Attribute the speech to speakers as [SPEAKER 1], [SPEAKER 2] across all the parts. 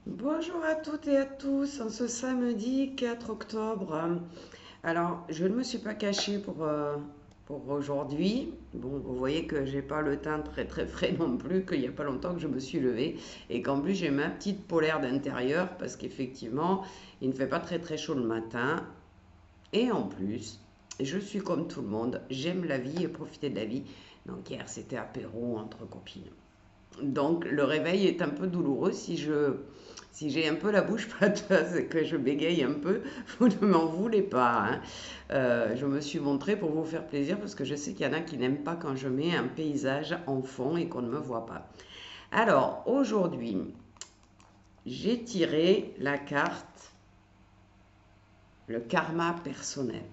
[SPEAKER 1] Bonjour à toutes et à tous, en ce samedi 4 octobre. Alors, je ne me suis pas cachée pour aujourd'hui. Bon, vous voyez que j'ai pas le teint très très frais non plus, qu'il n'y a pas longtemps que je me suis levée et qu'en plus j'ai ma petite polaire d'intérieur parce qu'effectivement, il ne fait pas très très chaud le matin. Et en plus, je suis comme tout le monde, j'aime la vie et profiter de la vie. Donc hier, c'était apéro entre copines. Donc le réveil est un peu douloureux si j'ai un peu la bouche pâteuse et que je bégaye un peu, vous ne m'en voulez pas, hein. Je me suis montrée pour vous faire plaisir parce que je sais qu'il y en a qui n'aiment pas quand je mets un paysage en fond et qu'on ne me voit pas. Alors aujourd'hui, j'ai tiré la carte, le karma personnel.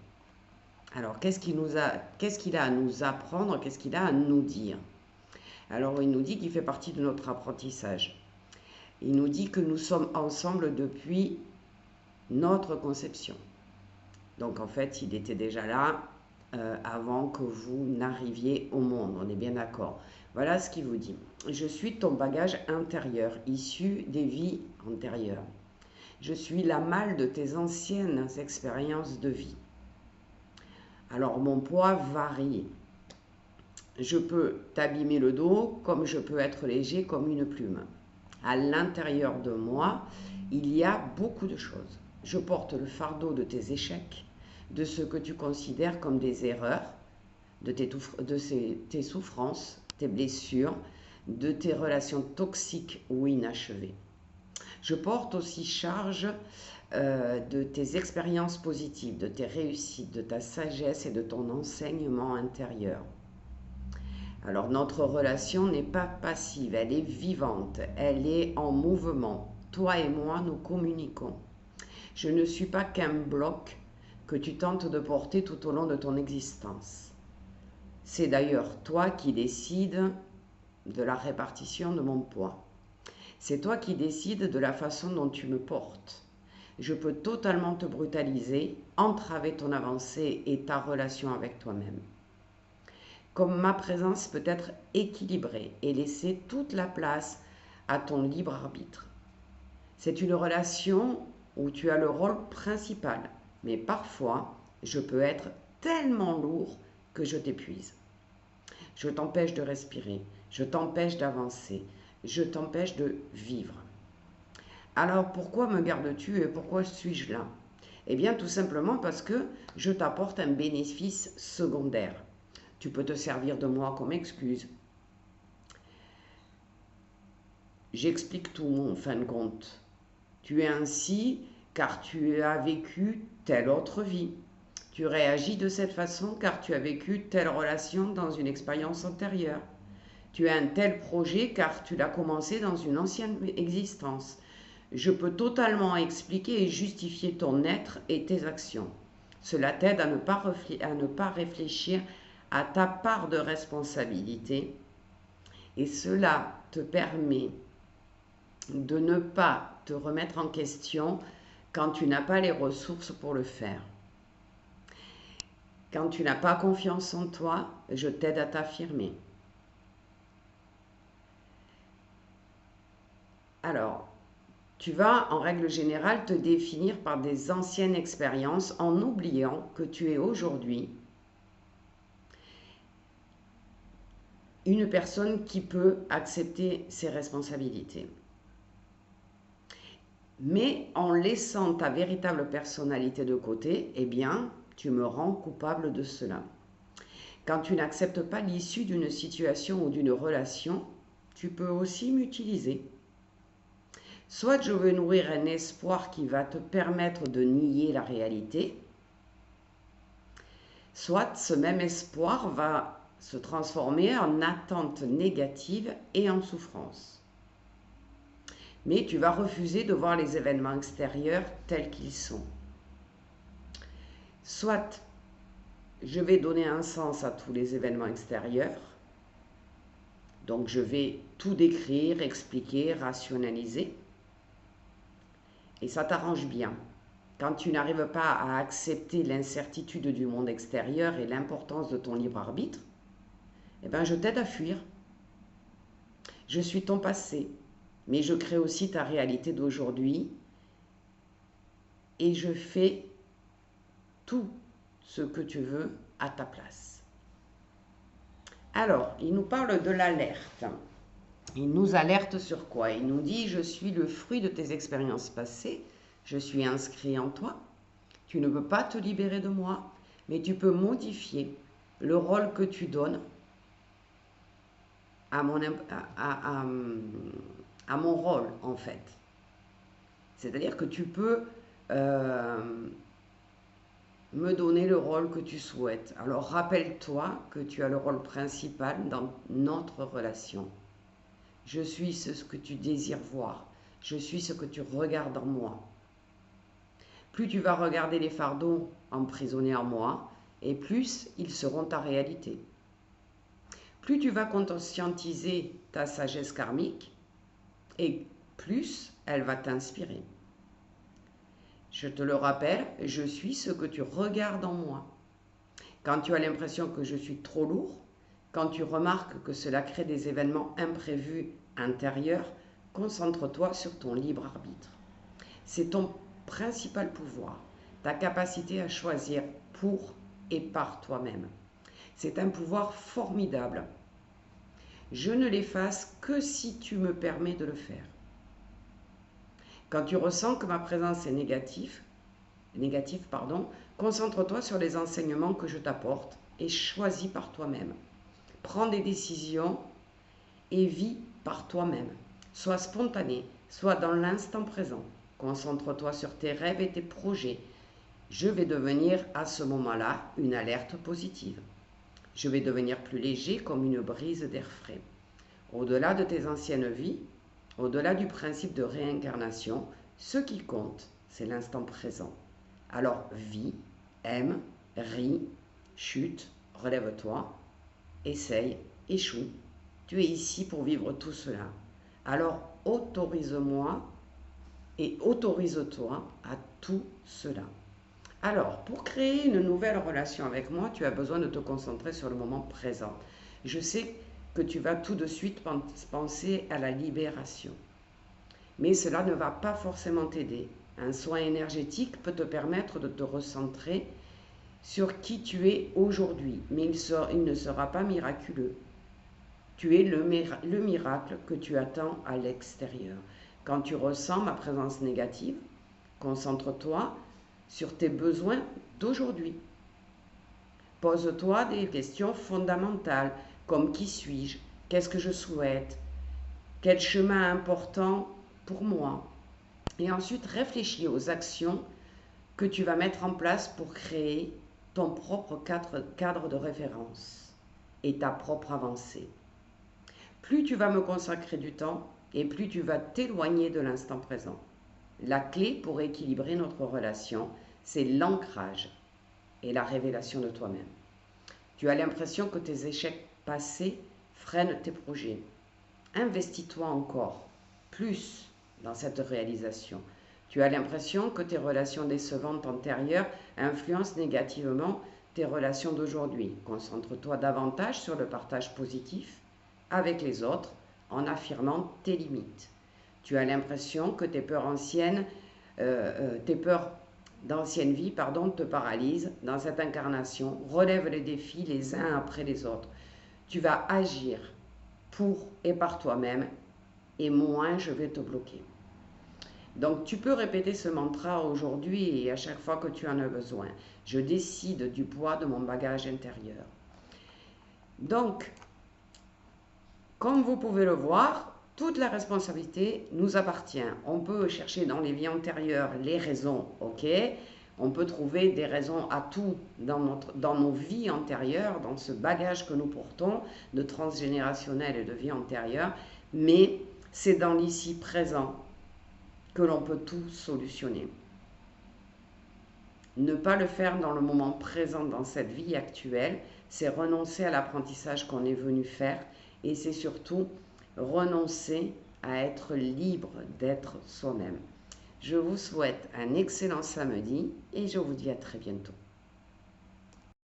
[SPEAKER 1] Alors qu'est-ce qu'il a à nous apprendre, qu'est-ce qu'il a à nous dire? Alors il nous dit qu'il fait partie de notre apprentissage. Il nous dit que nous sommes ensemble depuis notre conception. Donc en fait, il était déjà là avant que vous n'arriviez au monde. On est bien d'accord. Voilà ce qu'il vous dit. Je suis ton bagage intérieur, issu des vies antérieures. Je suis la malle de tes anciennes expériences de vie. Alors mon poids varie. Je peux t'abîmer le dos comme je peux être léger comme une plume. À l'intérieur de moi, il y a beaucoup de choses. Je porte le fardeau de tes échecs, de ce que tu considères comme des erreurs, tes souffrances, tes blessures, de tes relations toxiques ou inachevées. Je porte aussi charge de tes expériences positives, de tes réussites, de ta sagesse et de ton enseignement intérieur. Alors notre relation n'est pas passive, elle est vivante, elle est en mouvement. Toi et moi, nous communiquons. Je ne suis pas qu'un bloc que tu tentes de porter tout au long de ton existence. C'est d'ailleurs toi qui décides de la répartition de mon poids. C'est toi qui décides de la façon dont tu me portes. Je peux totalement te brutaliser, entraver ton avancée et ta relation avec toi-même. Comme ma présence peut être équilibrée et laisser toute la place à ton libre arbitre. C'est une relation où tu as le rôle principal, mais parfois je peux être tellement lourd que je t'épuise. Je t'empêche de respirer, je t'empêche d'avancer, je t'empêche de vivre. Alors pourquoi me gardes-tu et pourquoi suis-je là? Eh bien tout simplement parce que je t'apporte un bénéfice secondaire. Tu peux te servir de moi comme excuse. J'explique tout en fin de compte. Tu es ainsi car tu as vécu telle autre vie. Tu réagis de cette façon car tu as vécu telle relation dans une expérience antérieure. Tu as un tel projet car tu l'as commencé dans une ancienne existence. Je peux totalement expliquer et justifier ton être et tes actions. Cela t'aide à ne pas réfléchir à ta part de responsabilité et cela te permet de ne pas te remettre en question quand tu n'as pas les ressources pour le faire. Quand tu n'as pas confiance en toi, je t'aide à t'affirmer. Alors, tu vas en règle générale te définir par des anciennes expériences en oubliant que tu es aujourd'hui une personne qui peut accepter ses responsabilités. Mais en laissant ta véritable personnalité de côté, eh bien, tu me rends coupable de cela. Quand tu n'acceptes pas l'issue d'une situation ou d'une relation, tu peux aussi m'utiliser. Soit je veux nourrir un espoir qui va te permettre de nier la réalité, soit ce même espoir va se transformer en attente négative et en souffrance. Mais tu vas refuser de voir les événements extérieurs tels qu'ils sont. Soit je vais donner un sens à tous les événements extérieurs, donc je vais tout décrire, expliquer, rationaliser, et ça t'arrange bien. Quand tu n'arrives pas à accepter l'incertitude du monde extérieur et l'importance de ton libre arbitre, eh ben je t'aide à fuir. Je suis ton passé. mais je crée aussi ta réalité d'aujourd'hui et je fais tout ce que tu veux à ta place. Alors, il nous parle de l'alerte. Il nous alerte sur quoi? Il nous dit: je suis le fruit de tes expériences passées, je suis inscrit en toi, tu ne peux pas te libérer de moi, mais tu peux modifier le rôle que tu donnes à mon rôle, en fait. C'est-à-dire que tu peux me donner le rôle que tu souhaites. Alors rappelle-toi que tu as le rôle principal dans notre relation. Je suis ce que tu désires voir. Je suis ce que tu regardes en moi. Plus tu vas regarder les fardeaux emprisonnés en moi, et plus ils seront ta réalité. Plus tu vas conscientiser ta sagesse karmique, et plus elle va t'inspirer. Je te le rappelle, je suis ce que tu regardes en moi. Quand tu as l'impression que je suis trop lourd, quand tu remarques que cela crée des événements imprévus intérieurs, concentre-toi sur ton libre arbitre. C'est ton principal pouvoir, ta capacité à choisir pour et par toi-même. C'est un pouvoir formidable. Je ne l'efface que si tu me permets de le faire. Quand tu ressens que ma présence est négative, concentre-toi sur les enseignements que je t'apporte et choisis par toi-même. Prends des décisions et vis par toi-même. Sois spontané, sois dans l'instant présent. Concentre-toi sur tes rêves et tes projets. Je vais devenir à ce moment-là une alerte positive. Je vais devenir plus léger comme une brise d'air frais. Au-delà de tes anciennes vies, au-delà du principe de réincarnation, ce qui compte, c'est l'instant présent. Alors vis, aime, ris, chute, relève-toi, essaye, échoue. Tu es ici pour vivre tout cela. Alors autorise-moi et autorise-toi à tout cela. Alors, pour créer une nouvelle relation avec moi, tu as besoin de te concentrer sur le moment présent. Je sais que tu vas tout de suite penser à la libération. Mais cela ne va pas forcément t'aider. Un soin énergétique peut te permettre de te recentrer sur qui tu es aujourd'hui, mais il ne sera pas miraculeux. Tu es le miracle que tu attends à l'extérieur. Quand tu ressens ma présence négative, concentre-toi sur tes besoins d'aujourd'hui. Pose-toi des questions fondamentales comme: qui suis-je? Qu'est-ce que je souhaite? Quel chemin important pour moi? Et ensuite, réfléchis aux actions que tu vas mettre en place pour créer ton propre cadre de référence et ta propre avancée. Plus tu vas me consacrer du temps et plus tu vas t'éloigner de l'instant présent. La clé pour équilibrer notre relation, c'est l'ancrage et la révélation de toi-même. Tu as l'impression que tes échecs passés freinent tes projets. Investis-toi encore plus dans cette réalisation. Tu as l'impression que tes relations décevantes antérieures influencent négativement tes relations d'aujourd'hui. Concentre-toi davantage sur le partage positif avec les autres en affirmant tes limites. Tu as l'impression que tes peurs d'ancienne vie te paralysent dans cette incarnation. Relève les défis les uns après les autres. Tu vas agir pour et par toi-même et moins je vais te bloquer. Donc tu peux répéter ce mantra aujourd'hui et à chaque fois que tu en as besoin. Je décide du poids de mon bagage intérieur. Donc, comme vous pouvez le voir, toute la responsabilité nous appartient. On peut chercher dans les vies antérieures les raisons, ok? On peut trouver des raisons à tout dans nos vies antérieures, dans ce bagage que nous portons de transgénérationnel et de vie antérieure, mais c'est dans l'ici présent que l'on peut tout solutionner. Ne pas le faire dans le moment présent, dans cette vie actuelle, c'est renoncer à l'apprentissage qu'on est venu faire et c'est surtout renoncer à être libre d'être soi-même. Je vous souhaite un excellent samedi et je vous dis à très bientôt.